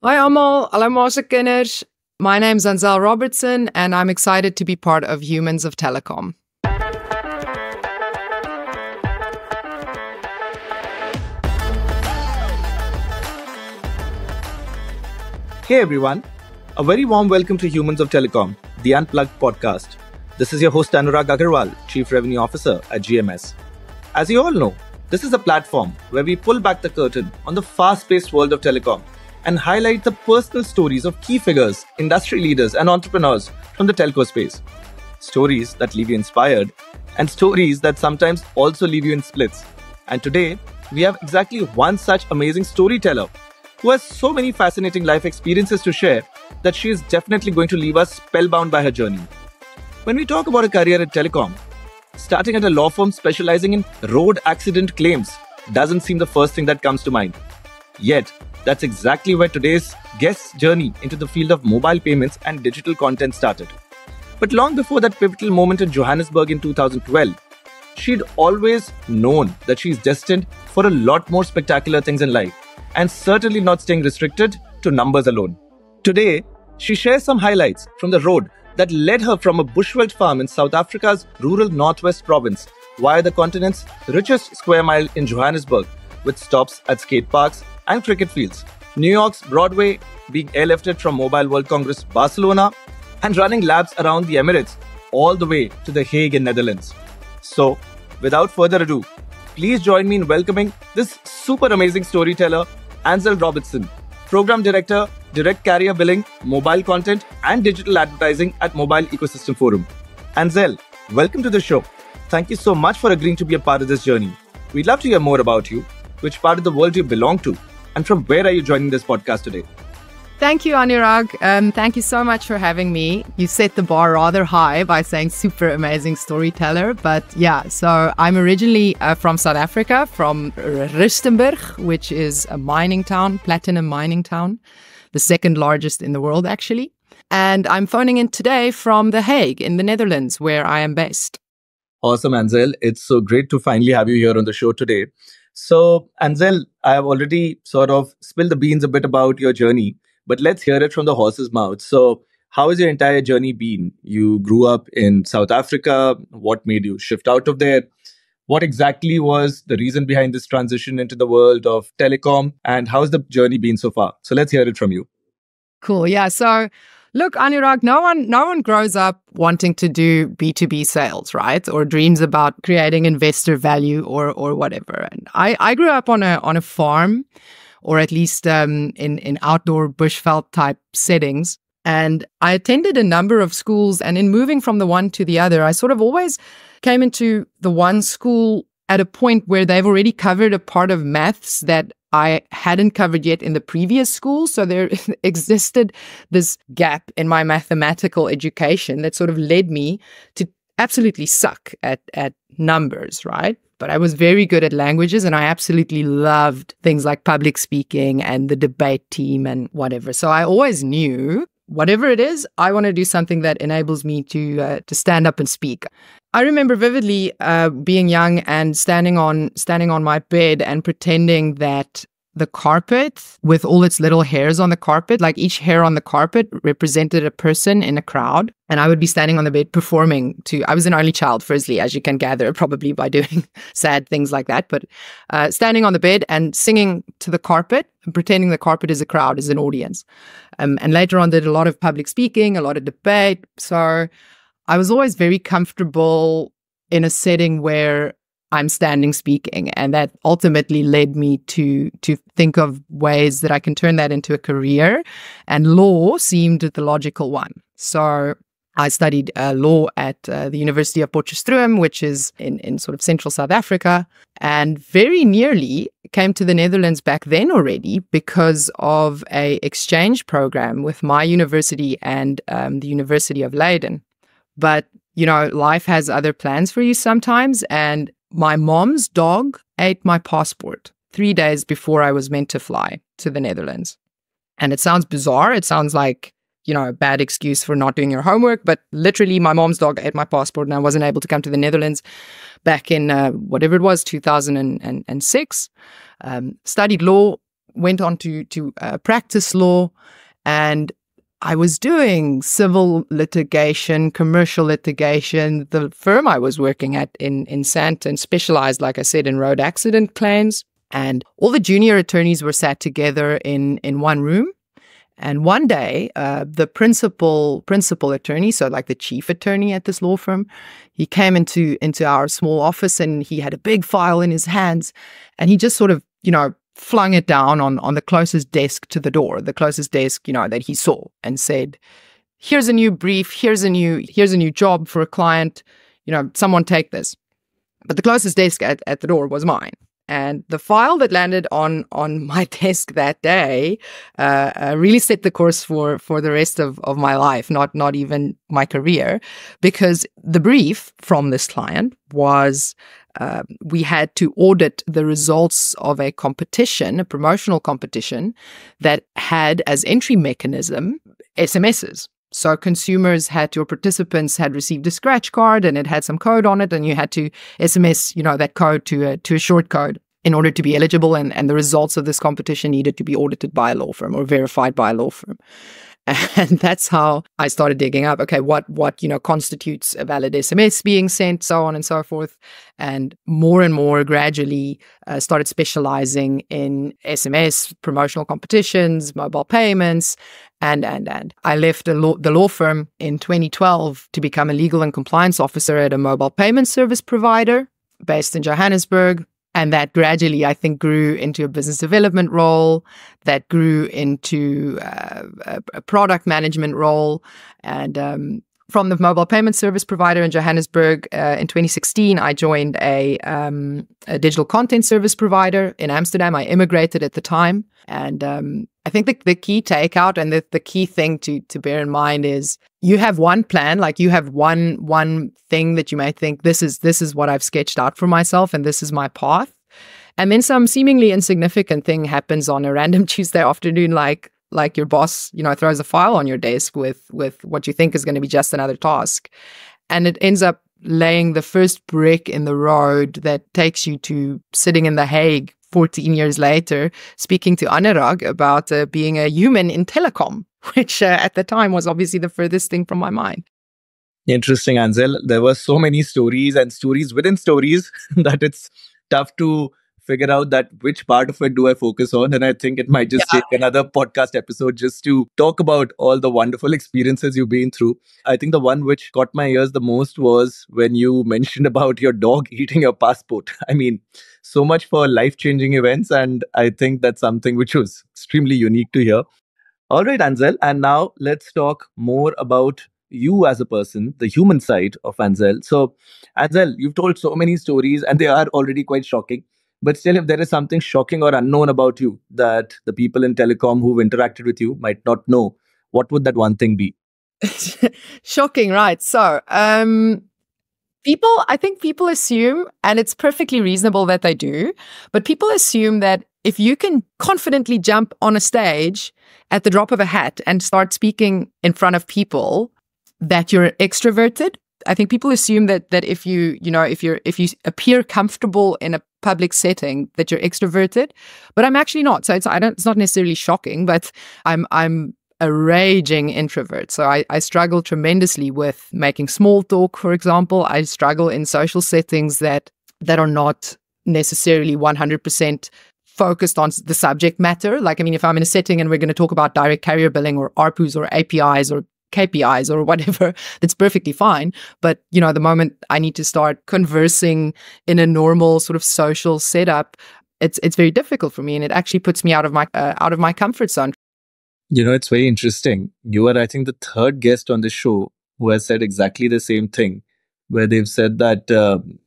Hi almal, hallo Maarse kinders. My name's Anzelle Robertson and I'm excited to be part of Humans of Telecom. Hey everyone, a very warm welcome to Humans of Telecom, the Unplugged podcast. This is your host Anurag Agarwal, Chief Revenue Officer at GMS. As you all know, this is a platform where we pull back the curtain on the fast-paced world of telecom and highlight the personal stories of key figures, industry leaders and entrepreneurs from the telco space. Stories that leave you inspired and stories that sometimes also leave you in splits. And today, we have exactly one such amazing storyteller who has so many fascinating life experiences to share that she is definitely going to leave us spellbound by her journey. When we talk about a career at telecom, starting at a law firm specializing in road accident claims doesn't seem the first thing that comes to mind. Yet, that's exactly where today's guest's journey into the field of mobile payments and digital content started. But long before that pivotal moment in Johannesburg in 2012, she'd always known that she's destined for a lot more spectacular things in life, and certainly not staying restricted to numbers alone. Today, she shares some highlights from the road that led her from a bushveld farm in South Africa's rural northwest province via the continent's richest square mile in Johannesburg, with stops at skateparks and cricket fields, New York's Broadway, being airlifted from Mobile World Congress Barcelona, and running laps around the Emirates all the way to the Hague in Netherlands. So, without further ado, please join me in welcoming this super amazing storyteller, Anzelle Robertson, Program Director, Direct Carrier Billing, Mobile Content and Digital Advertising at Mobile Ecosystem Forum. Anzelle, welcome to the show. Thank you so much for agreeing to be a part of this journey. We'd love to hear more about you, which part of the world you belong to, and from where are you joining this podcast today? Thank you, Anurag. Thank you so much for having me. You set the bar rather high by saying super amazing storyteller. But yeah, so I'm originally from South Africa, from Rustenburg, which is a mining town, platinum mining town, the second largest in the world, actually. And I'm phoning in today from The Hague in the Netherlands, where I am based. Awesome, Anzelle. It's so great to finally have you here on the show today. So, Anzelle, I have already sort of spilled the beans a bit about your journey, but let's hear it from the horse's mouth. So, how has your entire journey been? You grew up in South Africa. What made you shift out of there? What exactly was the reason behind this transition into the world of telecom? And how's the journey been so far? So let's hear it from you. Cool. Yeah. So look, Anurag, no one grows up wanting to do B2B sales, right? Or dreams about creating investor value or whatever. And I grew up on a farm, or at least in outdoor bushveld type settings. And I attended a number of schools, and in moving from the one to the other, I sort of always came into the one school at a point where they've already covered a part of maths that I hadn't covered yet in the previous school. So there existed this gap in my mathematical education that sort of led me to absolutely suck at numbers, right? But I was very good at languages, and I absolutely loved things like public speaking and the debate team and whatever. So I always knew, whatever it is, I want to do something that enables me to stand up and speak. I remember vividly being young and standing on my bed and pretending that the carpet, with all its little hairs on the carpet, like each hair on the carpet represented a person in a crowd. And I would be standing on the bed performing I was an only child, firstly, as you can gather, probably by doing sad things like that. But standing on the bed and singing to the carpet and pretending the carpet is a crowd, is an audience. And later on did a lot of public speaking, a lot of debate. So I was always very comfortable in a setting where I'm standing speaking. And that ultimately led me to think of ways that I can turn that into a career. And law seemed the logical one. So I studied law at the University of Potchefstroom, which is in sort of central South Africa, and very nearly came to the Netherlands back then already because of a exchange program with my university and the University of Leiden. But, you know, life has other plans for you sometimes, and my mom's dog ate my passport 3 days before I was meant to fly to the Netherlands. And it sounds bizarre. It sounds like, you know, a bad excuse for not doing your homework. But literally, my mom's dog ate my passport and I wasn't able to come to the Netherlands back in whatever it was, 2006. Studied law, went on to practice law, and I was doing civil litigation, commercial litigation. The firm I was working at in Sandton specialized, like I said, in road accident claims. And all the junior attorneys were sat together in one room. And one day, the principal attorney, so like the chief attorney at this law firm, he came into our small office, and he had a big file in his hands, and he just sort of, flung it down on the closest desk to the door, the closest desk, that he saw, and said, "Here's a new brief, here's a new job for a client, someone take this." But the closest desk at the door was mine. And the file that landed on my desk that day really set the course for the rest of my life, not even my career, because the brief from this client was we had to audit the results of a competition, a promotional competition that had as entry mechanism SMSs. So consumers participants had received a scratch card, and it had some code on it, and you had to SMS, that code to a short code in order to be eligible, and the results of this competition needed to be audited by a law firm or verified by a law firm. And that's how I started digging up, okay, what constitutes a valid SMS being sent, so on and so forth. And more gradually started specializing in SMS, promotional competitions, mobile payments, and I left the law firm in 2012 to become a legal and compliance officer at a mobile payment service provider based in Johannesburg. And that gradually, I think, grew into a business development role, that grew into a product management role. And from the mobile payment service provider in Johannesburg, in 2016, I joined a digital content service provider in Amsterdam. I immigrated at the time. And I think the key takeout and the key thing to bear in mind is you have one plan, like you have one thing that you may think, this is what I've sketched out for myself and this is my path. And then some seemingly insignificant thing happens on a random Tuesday afternoon, like your boss, throws a file on your desk with what you think is going to be just another task. And it ends up laying the first brick in the road that takes you to sitting in The Hague 14 years later, speaking to Anurag about being a human in telecom, which at the time was obviously the furthest thing from my mind. Interesting, Anzelle. There were so many stories and stories within stories that it's tough to figure out that which part of it do I focus on. And I think it might just take another podcast episode just to talk about all the wonderful experiences you've been through. I think the one which caught my ears the most was when you mentioned about your dog eating your passport. I mean, so much for life-changing events. And I think that's something which was extremely unique to hear. All right, Anzelle. And now let's talk more about you as a person, the human side of Anzelle. So, Anzelle, you've told so many stories and they are already quite shocking. But still, if there is something shocking or unknown about you that the people in telecom who've interacted with you might not know, what would that one thing be? Shocking, right? So, I think people assume, and it's perfectly reasonable that they do, but people assume that if you can confidently jump on a stage at the drop of a hat and start speaking in front of people, that you're extroverted. I think people assume that if you appear comfortable in a public setting, that you're extroverted, but I'm actually not. So it's not necessarily shocking, but I'm a raging introvert. So I struggle tremendously with making small talk, for example. I struggle in social settings that are not necessarily 100% focused on the subject matter. Like, I mean, if I'm in a setting and we're going to talk about direct carrier billing or ARPUs or APIs or KPIs or whatever, that's perfectly fine. But, the moment I need to start conversing in a normal sort of social setup, it's very difficult for me, and it actually puts me out of my comfort zone. It's very interesting. You are, I think, the third guest on this show who has said exactly the same thing, where they've said that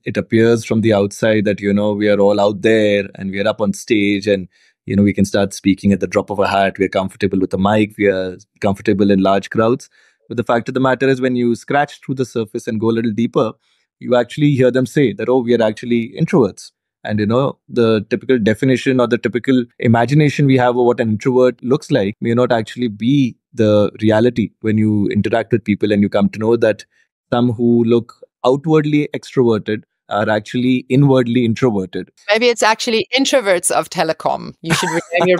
it appears from the outside that, we are all out there and we are up on stage and, we can start speaking at the drop of a hat. We're comfortable with the mic. We are comfortable in large crowds. But the fact of the matter is when you scratch through the surface and go a little deeper, you actually hear them say that, oh, we are actually introverts. And, the typical definition or the typical imagination we have of what an introvert looks like may not actually be the reality when you interact with people and you come to know that some who look outwardly extroverted are actually inwardly introverted. Maybe it's actually introverts of Telecom. You should rename your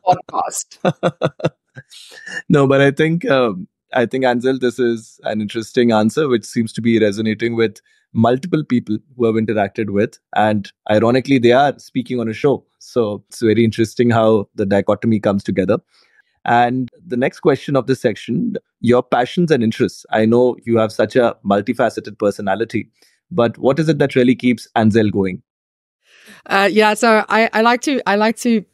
podcast. No, but I think Anzelle, this is an interesting answer, which seems to be resonating with multiple people who have interacted with. And ironically, they are speaking on a show. So it's very interesting how the dichotomy comes together. And the next question of this section, your passions and interests. I know you have such a multifaceted personality, but what is it that really keeps Anzelle going? So I like to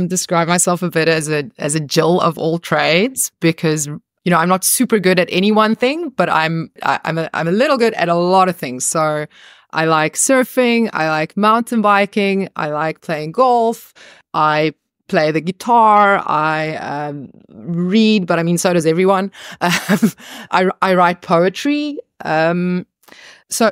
describe myself a bit as a Jill of all trades, because I'm not super good at any one thing, but I'm a little good at a lot of things. So I like surfing, I like mountain biking, I like playing golf, I play the guitar, I read, but I mean, so does everyone. I write poetry. So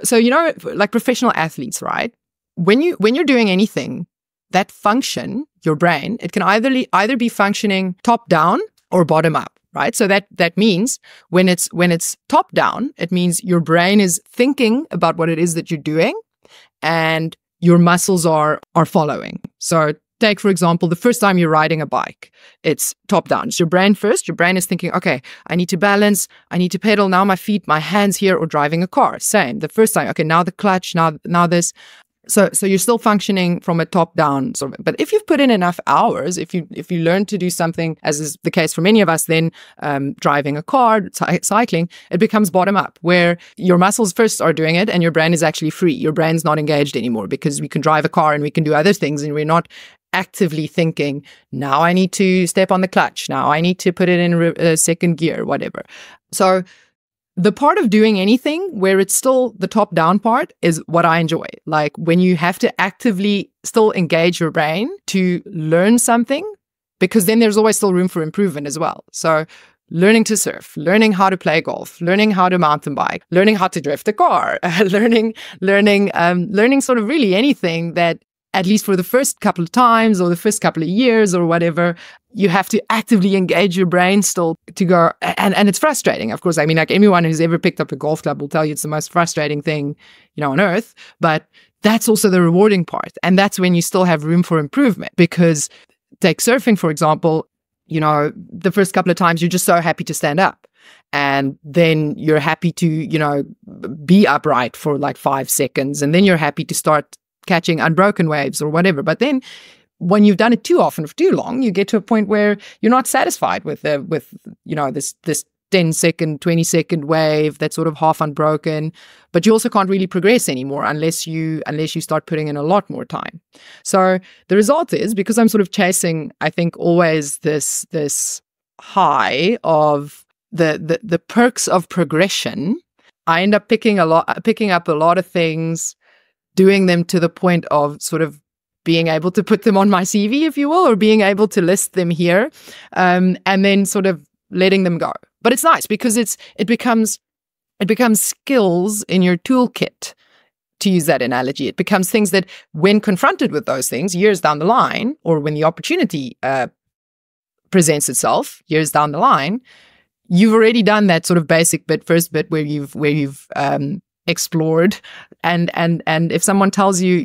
like professional athletes, right? When you're doing anything, that function, your brain, it can either be functioning top down or bottom up, right? So that means when it's top down, it means your brain is thinking about what it is that you're doing, and your muscles are following. So take, for example, the first time you're riding a bike, it's top down. It's your brain first. Your brain is thinking, okay, I need to balance, I need to pedal, now my feet, my hands here, or driving a car. Same. The first time, okay, now the clutch, now this. So you're still functioning from a top-down sort of, but if you've put in enough hours, if you learn to do something, as is the case for many of us, then driving a car, cycling, it becomes bottom-up, where your muscles first are doing it and your brain is actually free. Your brain's not engaged anymore because we can drive a car and we can do other things, and we're not actively thinking, now I need to step on the clutch, now I need to put it in second gear, whatever. So the part of doing anything where it's still the top-down part is what I enjoy. Like when you have to actively still engage your brain to learn something, because then there's always still room for improvement as well. So learning to surf, learning how to play golf, learning how to mountain bike, learning how to drift a car, learning sort of really anything that, at least for the first couple of times or the first couple of years or whatever, you have to actively engage your brain still to go. And it's frustrating, of course. I mean, like anyone who's ever picked up a golf club will tell you it's the most frustrating thing, on earth. But that's also the rewarding part. And that's when you still have room for improvement. Because take surfing, for example, the first couple of times you're just so happy to stand up. And then you're happy to, be upright for like 5 seconds. And then you're happy to start catching unbroken waves or whatever. But then when you've done it too often for too long, you get to a point where you're not satisfied with this 10-second, 20-second wave that's sort of half unbroken, but you also can't really progress anymore unless you start putting in a lot more time. So the result is, because I'm sort of chasing, I think, always this high of the perks of progression, I end up picking up a lot of things, doing them to the point of sort of being able to put them on my CV, if you will, or being able to list them here, and then sort of letting them go. But it's nice because it becomes skills in your toolkit, to use that analogy. It becomes things that, when confronted with those things years down the line, or when the opportunity presents itself years down the line, you've already done that sort of basic first bit where you've explored. And if someone tells you,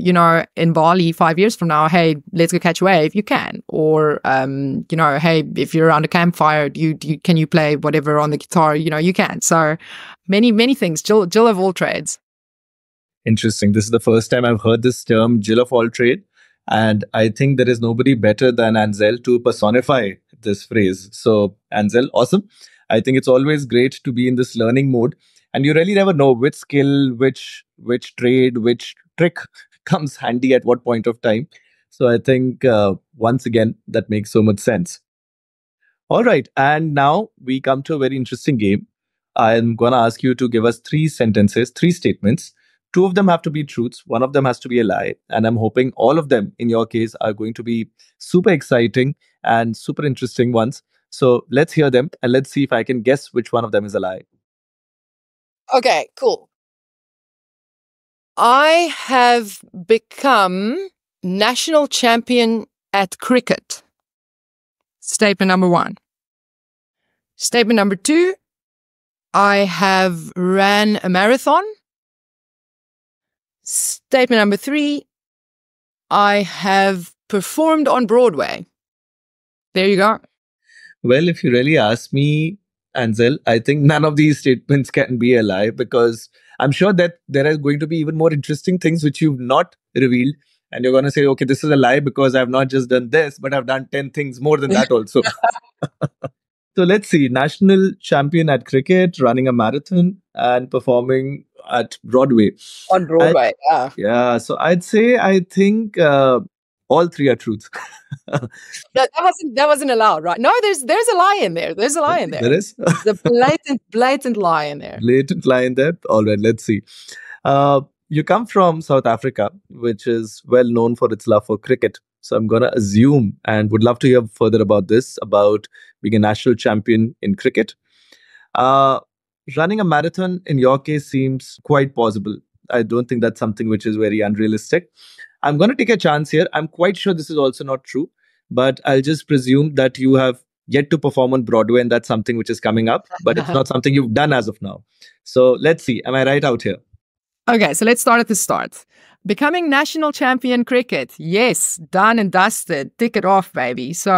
in Bali 5 years from now, hey, let's go catch a wave, you can. Or, hey, if you're around a campfire, can you play whatever on the guitar? You can. So many things. Jill of all trades. Interesting. This is the first time I've heard this term, Jill of all trade. And I think there is nobody better than Anzelle to personify this phrase. So Anzelle, awesome. I think it's always great to be in this learning mode. And you really never know which skill, which trade, which trick comes handy at what point of time. So I think, once again, that makes so much sense. All right. And now we come to a very interesting game. I'm going to ask you to give us 3 sentences, 3 statements. 2 of them have to be truths. 1 of them has to be a lie. And I'm hoping all of them, in your case, are going to be super exciting and super interesting ones. So let's hear them and let's see if I can guess which one of them is a lie. Okay, cool. I have become national champion at cricket. Statement number 1. Statement number 2. I have ran a marathon. Statement number 3, I have performed on Broadway. There you go. Well, if you really ask me, Anzelle, I think none of these statements can be a lie, because I'm sure that there are going to be even more interesting things which you've not revealed. And you're going to say, okay, this is a lie because I've not just done this, but I've done 10 things more than that also. So let's see. National champion at cricket, running a marathon, and performing at Broadway. On Broadway, yeah. Yeah. So I'd say, I think all 3 are truths. No, that wasn't allowed, right? No, there's a lie in there. There's a lie in there. There is? The blatant lie in there. Blatant lie in there. All right, let's see. You come from South Africa, which is well known for its love for cricket. So I'm going to assume, and would love to hear further about this, about being a national champion in cricket. Running a marathon in your case seems quite possible. I don't think that's something which is very unrealistic. I'm going to take a chance here. I'm quite sure this is also not true, but I'll just presume that you have yet to perform on Broadway, and that's something which is coming up, but it's not something you've done as of now. So let's see. Am I right out here? Okay, so let's start at the start. Becoming national champion cricket. Yes, done and dusted. Tick it off, baby. So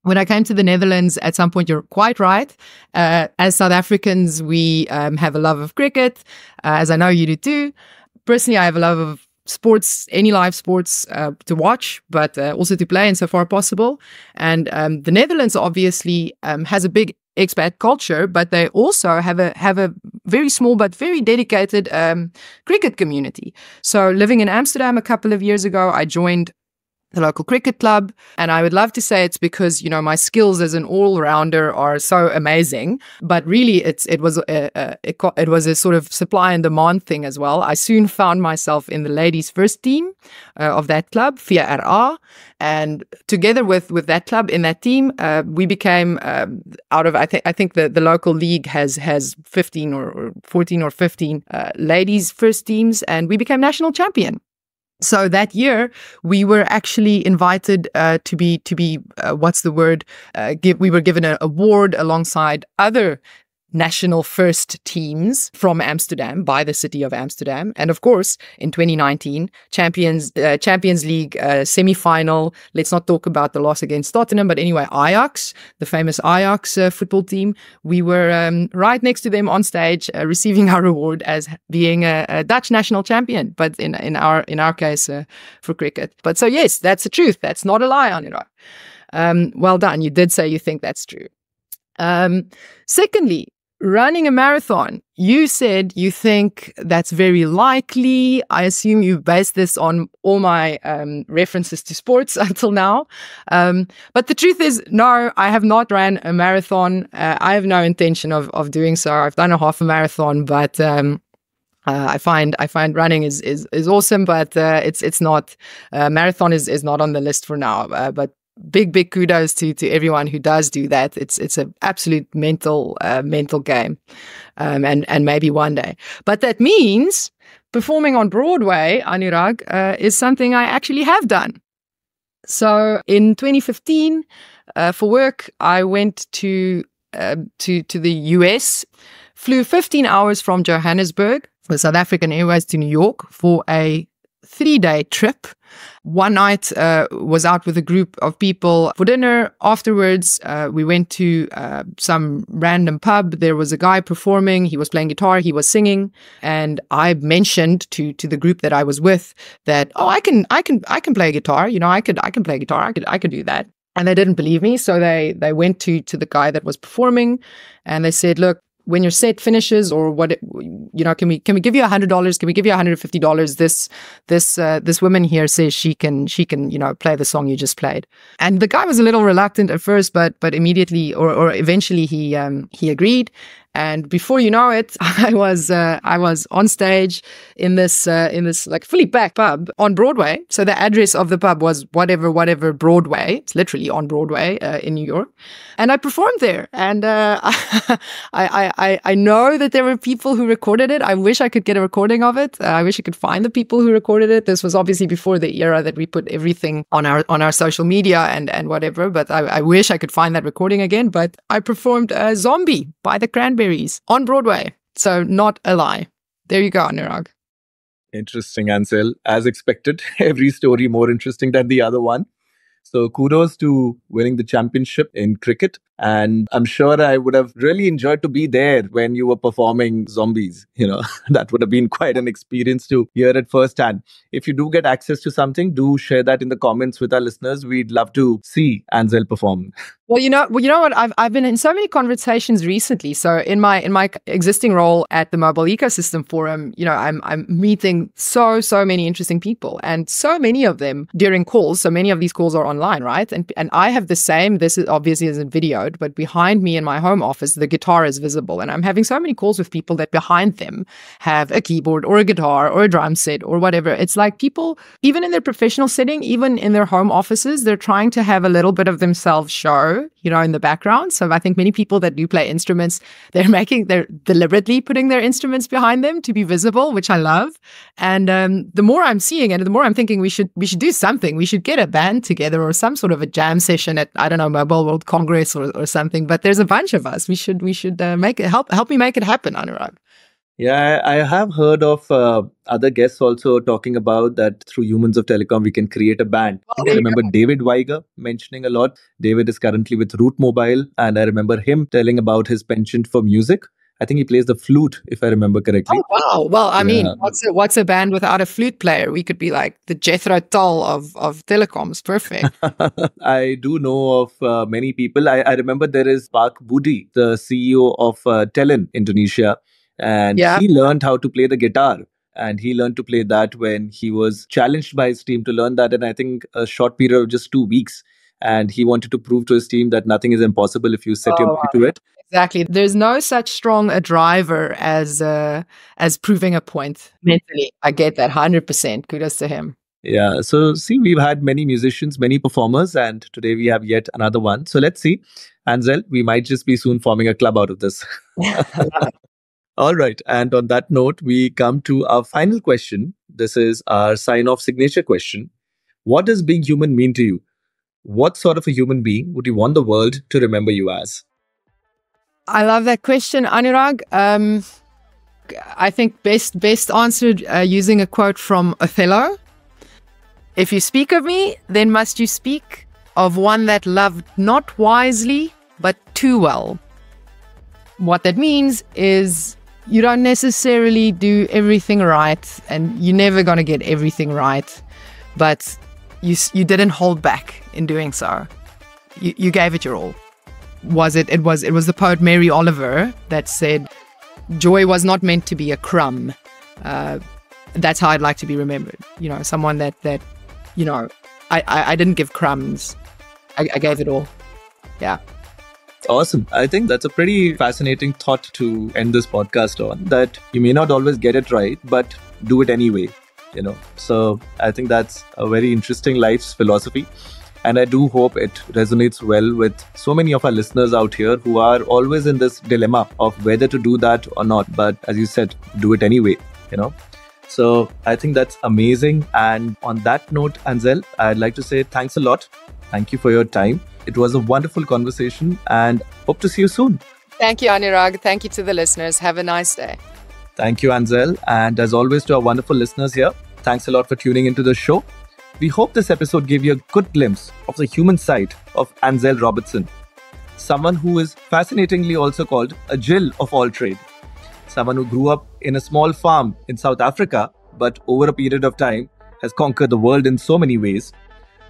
when I came to the Netherlands, at some point, you're quite right. As South Africans, we have a love of cricket, as I know you do too. Personally, I have a love of sports, any live sports to watch, but also to play insofar possible. And the Netherlands obviously has a big expat culture, but they also have a very small but very dedicated cricket community. So living in Amsterdam a couple of years ago, I joined the local cricket club, and I would love to say it's because, you know, my skills as an all-rounder are so amazing, but really it was a sort of supply and demand thing as well. I soon found myself in the ladies' first team of that club, 4RA, and together with that club in that team, we became out of I think the local league has 15 or 14 or 15 ladies' first teams, and we became national champion. So that year, we were actually invited to be what's the word? We were given an award alongside other national first teams from Amsterdam by the city of Amsterdam. And of course, in 2019, Champions League semi-final. Let's not talk about the loss against Tottenham, but anyway, Ajax, the famous Ajax football team, we were right next to them on stage, receiving our award as being a Dutch national champion, but in our case for cricket. But so yes, that's the truth. That's not a lie, Anurag. Well done. You did say you think that's true. Secondly, running a marathon. You said you think that's very likely. I assume you based this on all my references to sports until now. But the truth is, no, I have not ran a marathon. I have no intention of doing so. I've done a half a marathon, but I find running is awesome, but it's not marathon is not on the list for now. But big kudos to everyone who does do that. It's an absolute mental game, and maybe one day. But that means performing on Broadway, Anurag, is something I actually have done. So in 2015, for work, I went to the US, flew 15 hours from Johannesburg with South African Airways to New York for a 3-day trip. One night was out with a group of people for dinner. Afterwards, we went to some random pub. There was a guy performing. He was playing guitar. He was singing, and I mentioned to the group that I was with that, oh, I can play guitar. You know, I could play guitar. I could do that. And they didn't believe me, so they went to the guy that was performing, and they said, look, when your set finishes, or what, you know, can we give you $100? Can we give you $150? This woman here says she can, you know, play the song you just played. And the guy was a little reluctant at first, but immediately or eventually he agreed. And before you know it, I was on stage in this like fully packed pub on Broadway. So the address of the pub was whatever Broadway. It's literally on Broadway in New York, and I performed there. And I know that there were people who recorded it. I wish I could get a recording of it. I wish I could find the people who recorded it. This was obviously before the era that we put everything on our social media and whatever. But I wish I could find that recording again. But I performed Zombie by the Cranberries on Broadway. So not a lie. There you go, Anurag. Interesting, Ansel. As expected, every story more interesting than the other one. So kudos to winning the championship in cricket. And I'm sure I would have really enjoyed to be there when you were performing Zombies. That would have been quite an experience to hear it firsthand. If you do get access to something, do share that in the comments with our listeners. We'd love to see Anzelle perform. Well, you know what? I've been in so many conversations recently. So in my existing role at the Mobile Ecosystem Forum, I'm meeting so many interesting people, and so many of them during calls. So many of these calls are online, right? And I have the same. This is obviously isn't videoed, but behind me in my home office, the guitar is visible, and I'm having so many calls with people that behind them have a keyboard or a guitar or a drum set or whatever. It's like people, even in their professional setting, even in their home offices, they're trying to have a little bit of themselves show, in the background. So I think many people that do play instruments, they're deliberately putting their instruments behind them to be visible, which I love. And the more I'm seeing it, the more I'm thinking we should do something. We should get a band together or some sort of a jam session at, I don't know, Mobile World Congress or something. But there's a bunch of us. We should make it help me make it happen, Anurag. Yeah, I have heard of other guests also talking about that through Humans of Telecom, we can create a band. I remember David Weiger mentioning a lot. David is currently with Root Mobile, and I remember him telling about his penchant for music. I think he plays the flute, if I remember correctly. Oh, wow. Well, I mean, what's a band without a flute player? We could be like the Jethro Tull of telecoms. Perfect. I do know of many people. I remember there is Pak Budi, the CEO of Telen Indonesia. And he learned how to play the guitar, and he learned to play that when he was challenged by his team to learn that in, I think, a short period of just 2 weeks. And he wanted to prove to his team that nothing is impossible if you set your mind to it. Exactly. There's no such strong a driver as proving a point mentally. I get that 100%. Kudos to him. Yeah. So see, we've had many musicians, many performers, and today we have yet another one. So let's see. Anzelle, we might just be soon forming a club out of this. All right. And on that note, we come to our final question. This is our sign-off signature question. What does being human mean to you? What sort of a human being would you want the world to remember you as? I love that question, Anurag. I think best answered using a quote from Othello. If you speak of me, then must you speak of one that loved not wisely, but too well. What that means is you don't necessarily do everything right, and you're never going to get everything right, but you didn't hold back in doing so. You gave it your all. It was the poet Mary Oliver that said, "Joy was not meant to be a crumb." That's how I'd like to be remembered. Someone that I didn't give crumbs. I gave it all. Yeah. Awesome. I think that's a pretty fascinating thought to end this podcast on, that you may not always get it right, but do it anyway, So I think that's a very interesting life's philosophy. And I do hope it resonates well with so many of our listeners out here who are always in this dilemma of whether to do that or not. But as you said, do it anyway, So I think that's amazing. And on that note, Anzelle, I'd like to say thanks a lot. Thank you for your time. It was a wonderful conversation and hope to see you soon. Thank you, Anurag. Thank you to the listeners. Have a nice day. Thank you, Anzelle. And as always, to our wonderful listeners here, thanks a lot for tuning into the show. We hope this episode gave you a good glimpse of the human side of Anzelle Robertson, someone who is fascinatingly also called a Jill of all trade, someone who grew up in a small farm in South Africa, but over a period of time has conquered the world in so many ways.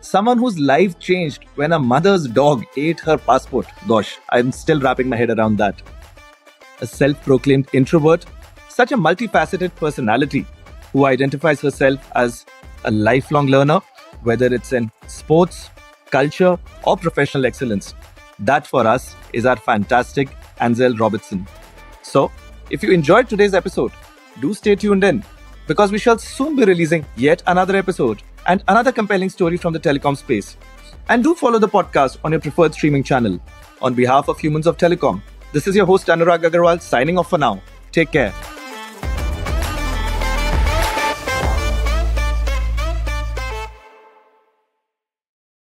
Someone whose life changed when a mother's dog ate her passport. Gosh, I'm still wrapping my head around that. A self-proclaimed introvert, such a multifaceted personality who identifies herself as a lifelong learner, whether it's in sports, culture, or professional excellence. That for us is our fantastic Anzelle Robertson. So, if you enjoyed today's episode, do stay tuned in, because we shall soon be releasing yet another episode and another compelling story from the telecom space. And do follow the podcast on your preferred streaming channel. On behalf of Humans of Telecom, this is your host Anurag Agarwal signing off for now. Take care.